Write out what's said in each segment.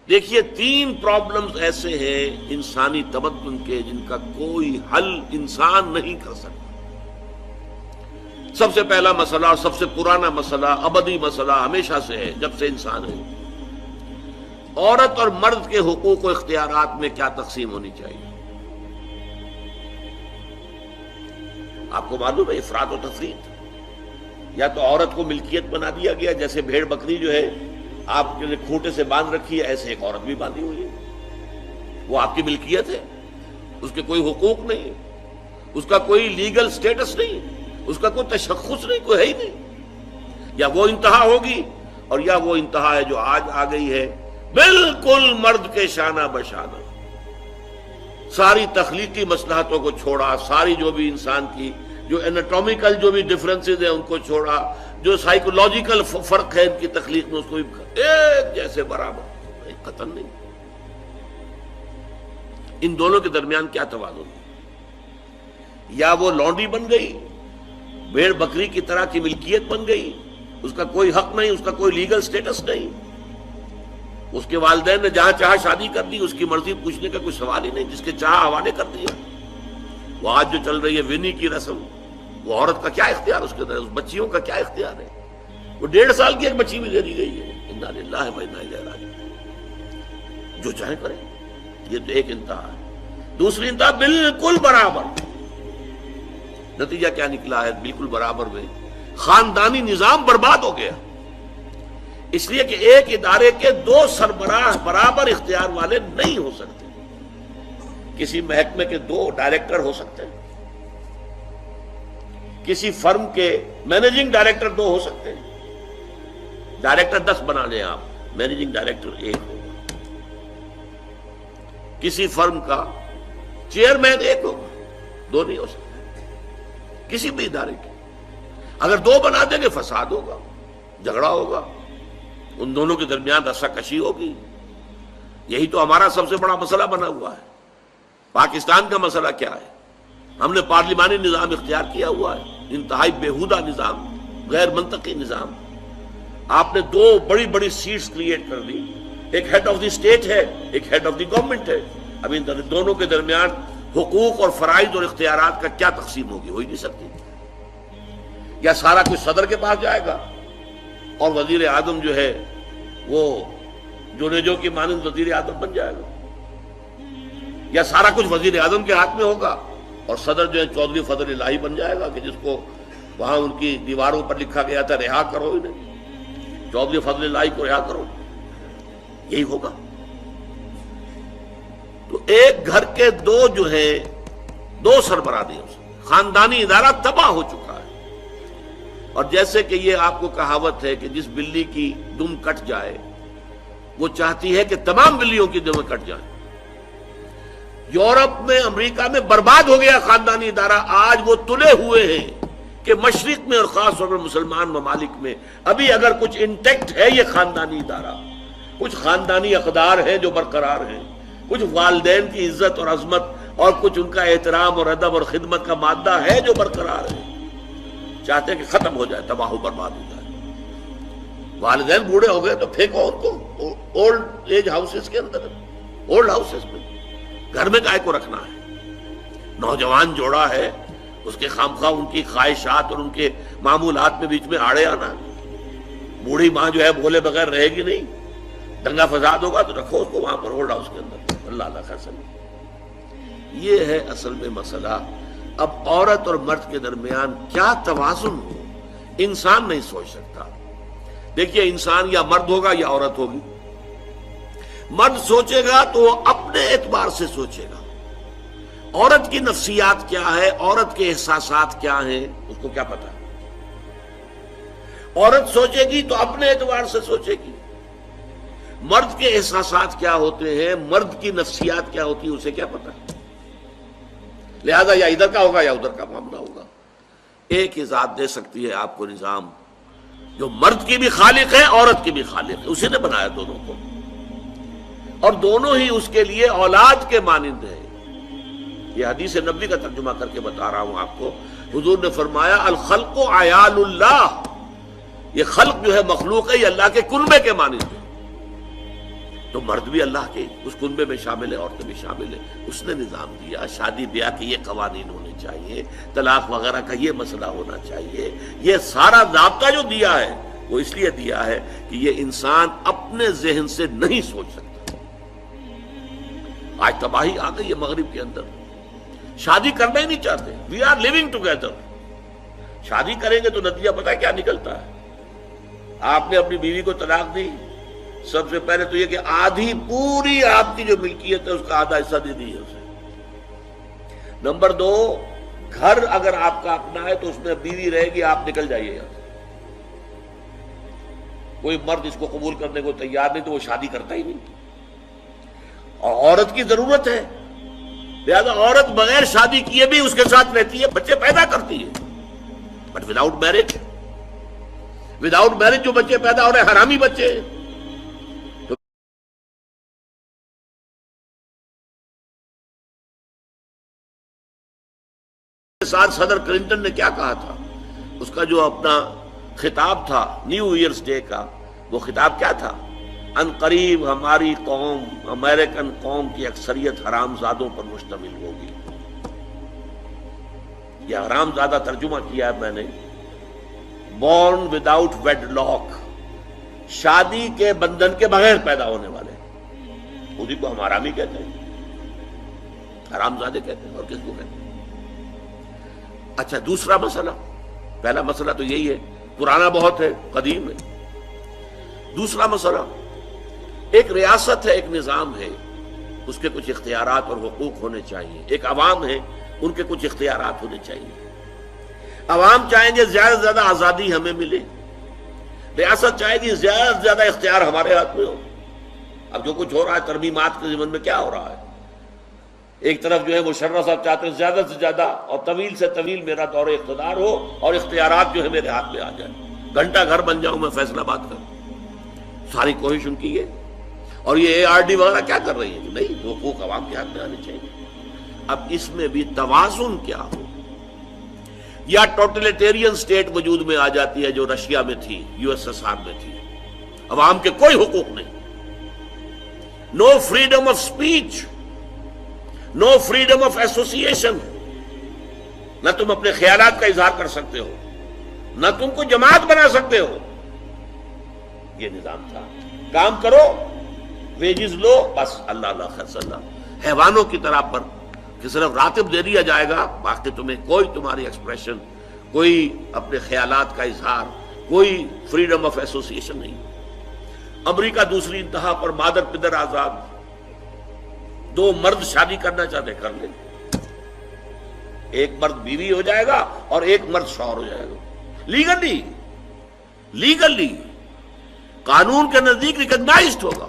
دیکھیے 3 پرابلمز ایسے ہیں انسانی تمدن کے جن کا کوئی حل انسان نہیں کر سکتا۔ سب سے پہلا مسئلہ اور سب سے پرانا مسئلہ، ابدی مسئلہ ہمیشہ سے ہے جب سے انسان ہے، عورت اور مرد کے حقوق و اختیارات میں کیا تقسیم ہونی چاہیے۔ آپ کو معلوم ہے افراط و تفریط، یا تو عورت کو ملکیت بنا دیا گیا، جیسے بھیڑ بکری جو ہے آپ کے کھوٹے سے باندھ رکھی ہے، ایسے ایک عورت بھی باندھی ہوئی ہے، وہ آپ کی ملکیت ہے، اس کے کوئی حقوق نہیں، اس کا کوئی لیگل سٹیٹس نہیں، اس کا کوئی تشخص نہیں، کوئی ہے ہی نہیں۔ یا وہ انتہا ہوگی اور یا وہ انتہا ہے جو آج آ گئی ہے، بالکل مرد کے شانہ بشانہ، ساری تخلیقی مصلحتوں کو چھوڑا، ساری جو بھی انسان کی جو انیٹومیکل جو بھی ڈفرنسز ہیں ان کو چھوڑا، جو سائیکولوجیکل فرق ہے ان کی تخلیق میں اس کو بھی ایک جیسے برابر، قطعاً نہیں۔ ان دونوں کے درمیان کیا توازن ہے؟ یا وہ لونڈی بن گئی، بھیڑ بکری کی طرح کی ملکیت بن گئی، اس کا کوئی حق نہیں، اس کا کوئی لیگل سٹیٹس نہیں، اس کے والدین نے جہاں چاہا شادی کر دی، اس کی مرضی پوچھنے کا کوئی سوال ہی نہیں، جس کے چاہا حوالے کر دیا۔ وہ آج جو چل رہی ہے ونی کی رسم، وہ عورت کا کیا اختیار اس کے اندر، اس بچیوں کا کیا اختیار ہے؟ وہ 1.5 سال کی ایک بچی بھی دے دی گئی ہے، انا للہ و انا الیہ راجعون، جو چاہے کریں۔ یہ تو ایک انتہا ہے۔ دوسری انتہا بالکل برابر، نتیجہ کیا نکلا ہے؟ بالکل برابر میں خاندانی نظام برباد ہو گیا، اس لیے کہ ایک ادارے کے 2 سربراہ برابر اختیار والے نہیں ہو سکتے۔ کسی محکمے کے 2 ڈائریکٹر ہو سکتے ہیں، کسی فرم کے مینیجنگ ڈائریکٹر 2 ہو سکتے ہیں، ڈائریکٹر 10 بنا لیں آپ، مینیجنگ ڈائریکٹر 1 ہوگا، کسی فرم کا چیئرمین 1 ہوگا، 2 نہیں ہو سکتے کسی بھی ادارے کے۔ اگر 2 بنا دیں گے فساد ہوگا، جھگڑا ہوگا، ان دونوں کے درمیان رسا کشی ہوگی۔ یہی تو ہمارا سب سے بڑا مسئلہ بنا ہوا ہے۔ پاکستان کا مسئلہ کیا ہے؟ ہم نے پارلیمانی نظام اختیار کیا ہوا ہے، انتہائی بیہودہ نظام، غیر منطقی نظام۔ آپ نے 2 بڑی بڑی سیٹس کریٹ کر دی، ایک ہیڈ آف دی اسٹیٹ ہے، ایک ہیڈ آف دی گورنمنٹ ہے۔ اب ان دونوں کے درمیان حقوق اور فرائض اور اختیارات کا کیا تقسیم ہوگی؟ ہو ہی نہیں سکتی۔ یا سارا کچھ صدر کے پاس جائے گا اور وزیر اعظم جو ہے وہ جونیجو کی مانند وزیر اعظم بن جائے گا، یا سارا کچھ وزیر اعظم کے ہاتھ میں ہوگا اور صدر جو ہے چودھری فضل الہی بن جائے گا، کہ جس کو وہاں ان کی دیواروں پر لکھا گیا تھا رہا کرو انہیں، چودھری فضل الہی کو رہا کرو، یہی ہوگا۔ تو ایک گھر کے 2 جو ہیں 2 سربراہ نہیں ہو سکتے، خاندانی ادارہ تباہ ہو چکا ہے۔ اور جیسے کہ یہ آپ کو کہاوت ہے کہ جس بلی کی دم کٹ جائے وہ چاہتی ہے کہ تمام بلیوں کی دمیں کٹ جائیں۔ یورپ میں، امریکہ میں برباد ہو گیا خاندانی ادارہ، آج وہ تلے ہوئے ہیں کہ مشرق میں اور خاص طور پر مسلمان ممالک میں ابھی اگر کچھ انٹیکٹ ہے یہ خاندانی ادارہ، کچھ خاندانی اقدار ہیں جو برقرار ہیں، کچھ والدین کی عزت اور عظمت اور کچھ ان کا احترام اور ادب اور خدمت کا مادہ ہے جو برقرار ہے۔ چاہتے ہیں کہ ختم ہو جائے، تباہ و برباد ہو جائے۔ والدین بوڑھے ہو گئے تو پھینکو ان کو اولڈ ایج ہاؤسز کے اندر، اولڈ ہاؤسز میں، گھر میں کائے کو رکھنا ہے؟ نوجوان جوڑا ہے، اس کے خامخواہ ان کی خواہشات اور ان کے معمولات میں بیچ میں آڑے آنا۔ بوڑھی ماں جو ہے بولے بغیر رہے گی نہیں، دنگا فساد ہوگا تو رکھو اس کو وہاں پر اولڈ ہاؤس کے اندر، اللہ اللہ خیر سمجھ۔ یہ ہے اصل میں مسئلہ۔ اب عورت اور مرد کے درمیان کیا توازن ہو، انسان نہیں سوچ سکتا۔ دیکھیے انسان یا مرد ہوگا یا عورت ہوگی۔ مرد سوچے گا تو وہ اپنے اعتبار سے سوچے گا، عورت کی نفسیات کیا ہے، عورت کے احساسات کیا ہیں، اس کو کیا پتا ہے۔ عورت سوچے گی تو اپنے اعتبار سے سوچے گی، مرد کے احساسات کیا ہوتے ہیں، مرد کی نفسیات کیا ہوتی ہے، اسے کیا پتا ہے۔ لہذا یا ادھر کا ہوگا یا ادھر کا معاملہ ہوگا۔ ایک ہی ذات دے سکتی ہے آپ کو نظام، جو مرد کی بھی خالق ہے عورت کی بھی خالق ہے، اسی نے بنایا دونوں کو، اور دونوں ہی اس کے لیے اولاد کے مانند ہیں۔ یہ حدیث نبوی کا ترجمہ کر کے بتا رہا ہوں آپ کو۔ حضور نے فرمایا الخلق عیال اللہ، یہ خلق جو ہے مخلوق ہے، یہ اللہ کے کلبے کے مانند ہے۔ تو مرد بھی اللہ کے اس کنبے میں شامل ہے، عورتیں بھی شامل ہیں. اس نے نظام دیا، شادی بیاہ کے یہ قوانین ہونے چاہیے، طلاق وغیرہ کا یہ مسئلہ ہونا چاہیے. یہ سارا ضابطہ جو دیا ہے وہ اس لیے دیا ہے کہ یہ انسان اپنے ذہن سے نہیں سوچ سکتا. آج تباہی آ گئی ہے مغرب کے اندر، شادی کرنا ہی نہیں چاہتے. We are living together. شادی کریں گے تو نتیجہ پتہ ہے کیا نکلتا ہے؟ آپ نے اپنی بیوی کو طلاق دی، سب سے پہلے تو یہ کہ آدھی پوری آپ کی جو ملکیت ہے اس کا آدھا حصہ دے دیے اسے. نمبر 2، گھر اگر آپ کا اپنا ہے تو اس میں بیوی رہے گی، آپ نکل جائیے یہاں سے. کوئی مرد اس کو قبول کرنے کو تیار نہیں تو وہ شادی کرتا ہی نہیں. اور عورت کی ضرورت ہے، لہذا عورت بغیر شادی کیے بھی اس کے ساتھ رہتی ہے، بچے پیدا کرتی ہے. بٹ وداؤٹ میرج جو بچے پیدا ہو رہے ہیں حرامی بچے. ساتھ صدر کلنٹن نے کیا کہا تھا؟ اس کا جو اپنا خطاب تھا نیو ایئرز ڈے کا، وہ خطاب کیا تھا؟ ان قریب ہماری قوم، امریکن قوم کی اکثریت حرام زادوں پر مشتمل ہوگی. یہ حرام زادہ ترجمہ کیا ہے میں نے، بورن وداؤٹ ویڈ لاک، شادی کے بندھن کے بغیر پیدا ہونے والے. اسی کو ہم حرامی کہتے ہیں، حرام زادے کہتے ہیں. اور کس کو کہتے ہیں؟ اچھا، دوسرا مسئلہ، پہلا مسئلہ تو یہی ہے، پرانا بہت ہے، قدیم ہے. دوسرا مسئلہ، ایک ریاست ہے، ایک نظام ہے، اس کے کچھ اختیارات اور حقوق ہونے چاہیے. ایک عوام ہے، ان کے کچھ اختیارات ہونے چاہیے. عوام چاہیں گے زیادہ سے زیادہ آزادی ہمیں ملے، ریاست چاہے گی زیادہ سے زیادہ اختیار ہمارے ہاتھ میں ہو. اب جو کچھ ہو رہا ہے ترمیمات کے ضمن میں، کیا ہو رہا ہے؟ ایک طرف جو ہے مشرف صاحب چاہتے ہیں زیادہ سے زیادہ اور طویل سے طویل میرا دور اقتدار ہو اور اختیارات جو ہے میرے ہاتھ میں آ جائے، گھنٹہ گھر بن جاؤں میں فیصلہ بات کروں. ساری کوشش ان کی ہے. اور یہ ARD وغیرہ کیا کر رہی ہے کہ نہیں، حقوق عوام کے ہاتھ میں آنے چاہیے. اب اس میں بھی توازن کیا ہو؟ یا ٹوٹلیٹیرین سٹیٹ وجود میں آ جاتی ہے جو رشیا میں تھی، USSR میں تھی، عوام کے کوئی حقوق نہیں، no freedom of speech, no freedom of association. نہ تم اپنے خیالات کا اظہار کر سکتے ہو، نہ تم کو جماعت بنا سکتے ہو. یہ نظام تھا. کام کرو، ویجز لو، بس اللہ اللہ خیر صلی اللہ. حیوانوں کی طرح پر کہ صرف راتب دے دیا جائے گا، باقی تمہیں کوئی تمہاری ایکسپریشن، کوئی اپنے خیالات کا اظہار، کوئی فریڈم آف ایسوسیشن نہیں. امریکہ دوسری انتہا پر، مادر پدر آزاد. 2 مرد شادی کرنا چاہتے کر لیں، ایک مرد بیوی ہو جائے گا اور ایک مرد شوہر ہو جائے گا. لیگلی قانون کے نزدیک ریکگنائزڈ ہوگا.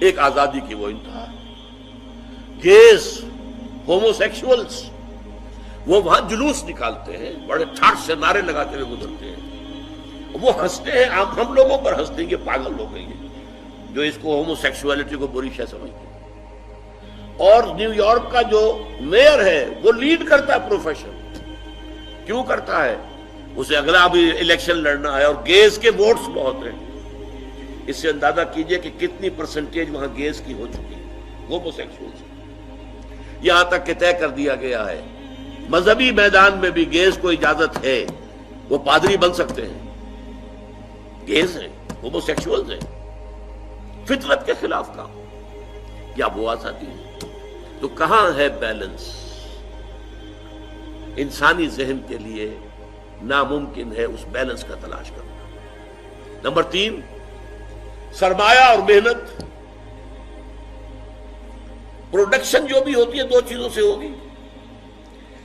ایک آزادی کی وہ انتہا ہے. گیز، ہومو سیکشولز، وہ وہاں جلوس نکالتے ہیں، بڑے ٹھاٹ سے نعرے لگاتے ہوئے گزرتے ہیں. وہ ہنستے ہیں، ہم لوگوں پر ہنستے ہیں، یہ پاگل لوگ ہیں جو اس کو ہومو سیکشولیٹی کو بری شے سمجھتے ہیں. اور نیو یارک کا جو میئر ہے وہ لیڈ کرتا ہے پروفیشن. کیوں کرتا ہے؟ اسے اگلا بھی الیکشن لڑنا ہے اور گیز کے ووٹس بہت ہیں. اس سے اندازہ کیجئے کہ کتنی پرسنٹیج وہاں گیز کی ہو چکی ہے، ہومو سیکشولز. یہاں تک کہ طے کر دیا گیا ہے مذہبی میدان میں بھی گیز کو اجازت ہے، وہ پادری بن سکتے ہیں. گیز ہیں، ہومو سیکشولز ہیں، فطرت کے خلاف کام. کیا وہ آزادی ہے؟ تو کہاں ہے بیلنس؟ انسانی ذہن کے لیے ناممکن ہے اس بیلنس کا تلاش کرنا. نمبر 3، سرمایہ اور محنت. پروڈکشن جو بھی ہوتی ہے 2 چیزوں سے ہوگی.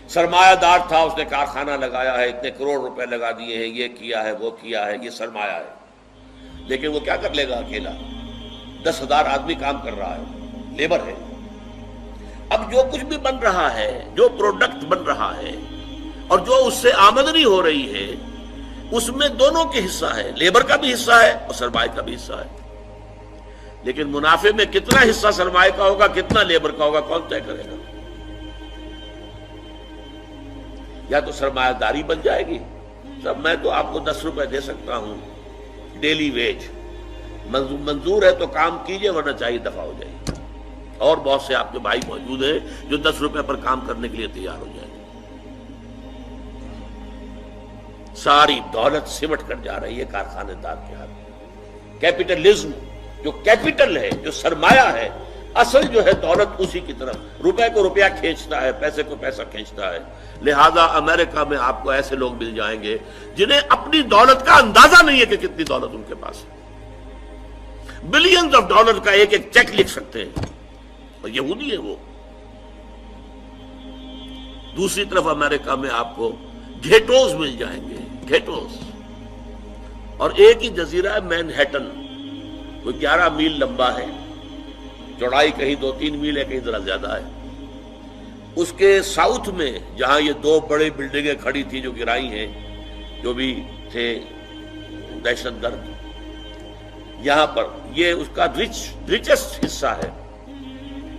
سرمایہ دار تھا، اس نے کارخانہ لگایا ہے، اتنے کروڑ روپے لگا دیے ہیں، یہ کیا ہے، وہ کیا ہے، یہ سرمایہ ہے. لیکن وہ کیا کر لے گا اکیلا؟ 10,000 آدمی کام کر رہا ہے، لیبر ہے. اب جو کچھ بھی بن رہا ہے، جو پروڈکٹ بن رہا ہے اور جو اس سے آمدنی ہو رہی ہے، اس میں دونوں کے حصہ ہے، لیبر کا بھی حصہ ہے اور سرمایہ کا بھی حصہ ہے. لیکن منافع میں کتنا حصہ سرمایہ کا ہوگا، کتنا لیبر کا ہوگا، کون طے کرے گا؟ یا تو سرمایہ داری بن جائے گی، سب میں تو آپ کو 10 روپے دے سکتا ہوں ڈیلی ویج، منظور ہے تو کام کیجئے ورنہ چاہیے دفع ہو جائیے. اور بہت سے آپ کے بھائی موجود ہیں جو 10 روپے پر کام کرنے کے لیے تیار ہو جائیں. ساری دولت سمٹ کر جا رہی ہے کارخانے دار کے ہاتھ. کیپٹلزم جو کیپٹل ہے، جو سرمایہ ہے، اصل جو ہے دولت اسی کی طرف، روپے کو روپیہ کھینچتا ہے، پیسے کو پیسہ کھینچتا ہے. لہذا امریکہ میں آپ کو ایسے لوگ مل جائیں گے جنہیں اپنی دولت کا اندازہ نہیں ہے کہ کتنی دولت ان کے پاس ہے. بلینز آف ڈالر کا ایک ایک چیک لکھ سکتے ہیں، اور یہودی ہے وہ. دوسری طرف امریکہ میں آپ کو گھیٹوز مل جائیں گے، گھیٹوز. اور ایک ہی جزیرہ ہے مینہٹن، کوئی 11 میل لمبا ہے، چوڑائی کہیں 2-3 میل ہے، کہیں ذرا زیادہ ہے. اس کے ساؤتھ میں جہاں یہ 2 بڑی بلڈنگیں کھڑی تھی جو گرائی ہیں، جو بھی تھے دہشت گرد، یہاں پر یہ اس کا ریچسٹ حصہ ہے.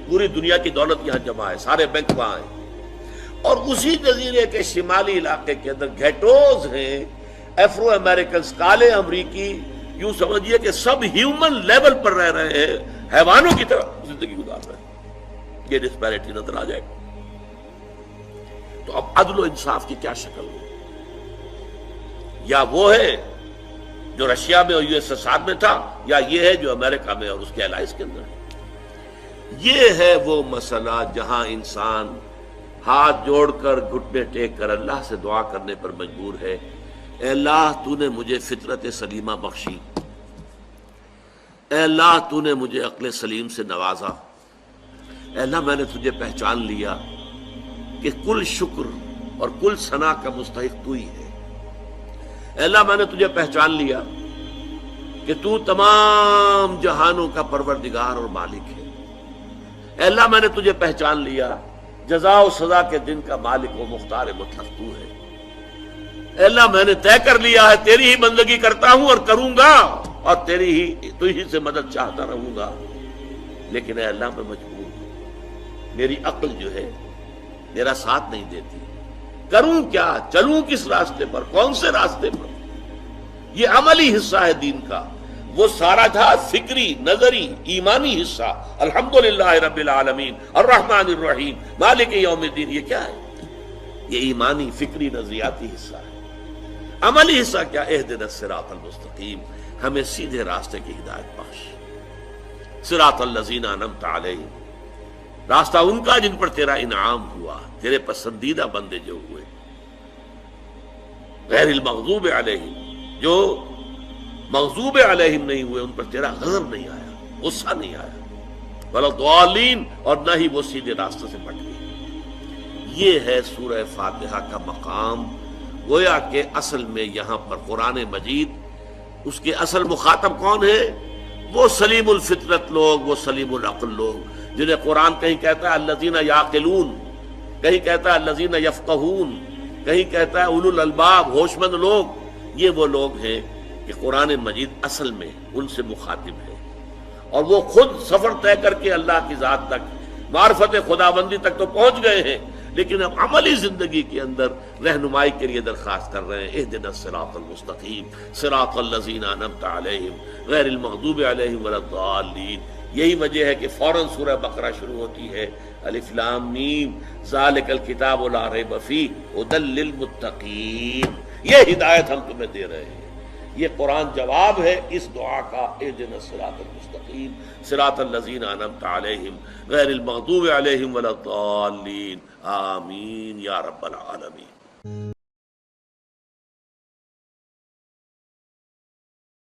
پوری دنیا کی دولت یہاں جمع ہے، سارے بینک وہاں ہیں. اور اسی جزیرے کے شمالی علاقے کے اندر گھیٹوز ہیں، افرو امریکنز، کالے امریکی. یوں سمجھیے کہ سب ہیومن لیول پر رہ رہے ہیں، حیوانوں کی طرح زندگی گزار رہے ہیں. یہ ڈسپیرٹی نظر آ جائے گا. تو اب عدل و انصاف کی کیا شکل ہو؟ یا وہ ہے جو رشیا میں اور USSR میں تھا، یا یہ ہے جو امریکہ میں اور اس کے الائز کے اندر ہے. یہ ہے وہ مسئلہ جہاں انسان ہاتھ جوڑ کر گھٹنے ٹیک کر اللہ سے دعا کرنے پر مجبور ہے. اے اللہ تو نے مجھے فطرت سلیمہ بخشی، اے اللہ تو نے مجھے عقل سلیم سے نوازا. اے اللہ میں نے تجھے پہچان لیا کہ کل شکر اور کل ثنا کا مستحق تو ہی ہے. اے اللہ میں نے تجھے پہچان لیا کہ تو تمام جہانوں کا پروردگار اور مالک ہے. اے اللہ میں نے تجھے پہچان لیا جزا و سزا کے دن کا مالک و مختار مطلق تو ہے. اے اللہ میں نے طے کر لیا ہے تیری ہی بندگی کرتا ہوں اور کروں گا، اور تو ہی سے مدد چاہتا رہوں گا. لیکن اے اللہ میں مجبور ہوں، میری عقل جو ہے میرا ساتھ نہیں دیتی. کروں کیا، چلوں کس راستے پر، کون سے راستے پر؟ یہ عملی حصہ ہے دین کا. وہ سارا تھا فکری، نظری، ایمانی حصہ. الحمدللہ رب العالمین الرحمن الرحیم مالک یوم الدین. یہ کیا ہے؟ یہ ایمانی، فکری، نظریاتی حصہ ہے. عملی حصہ کیا؟ اہدنا الصراط المستقیم، ہمیں سیدھے راستے کی ہدایت بخش. صراط الذین انعمت علیہم، راستہ ان کا جن پر تیرا انعام ہوا، تیرے پسندیدہ بندے جو ہوئے. غیر المغضوب علیہم، جو مغضوب علیہم نہیں ہوئے، ان پر تیرا غضب نہیں آیا، غصہ نہیں آیا. ولا الضالین، اور نہ ہی وہ سیدھے راستے سے بٹ گئے. یہ ہے سورہ فاتحہ کا مقام. گویا کہ اصل میں یہاں پر قرآن مجید، اس کے اصل مخاطب کون ہے؟ وہ سلیم الفطرت لوگ، وہ سلیم العقل لوگ، جنہیں قرآن کہیں کہتا ہے الذین یعقلون، کہیں کہتا ہے الذین یفقہون، کہیں کہتا ہے اولو الالباب، ہوش مند لوگ. یہ وہ لوگ ہیں کہ قرآن مجید اصل میں ان سے مخاطب ہے. اور وہ خود سفر طے کر کے اللہ کی ذات تک، معرفت خداوندی تک تو پہنچ گئے ہیں، لیکن اب عملی زندگی کے اندر رہنمائی کے لیے درخواست کر رہے ہیں. اہدنا الصراط المستقیم صراط الذین انعمت علیہم غیر المغضوب علیہم ولا الضالین. یہی وجہ ہے کہ فوراً سورہ بقرہ شروع ہوتی ہے الف لام میم ذالک الکتاب لا ریب فیہ ھدی للمتقین. یہ ہدایت ہم تمہیں دے رہے ہیں. یہ قرآن جواب ہے اس دعا کا، اہدنا الصراط المستقیم صراط الذین انعمت علیہم غیر المغضوب علیہم ولا الضالین. آمین یا رب العالمین.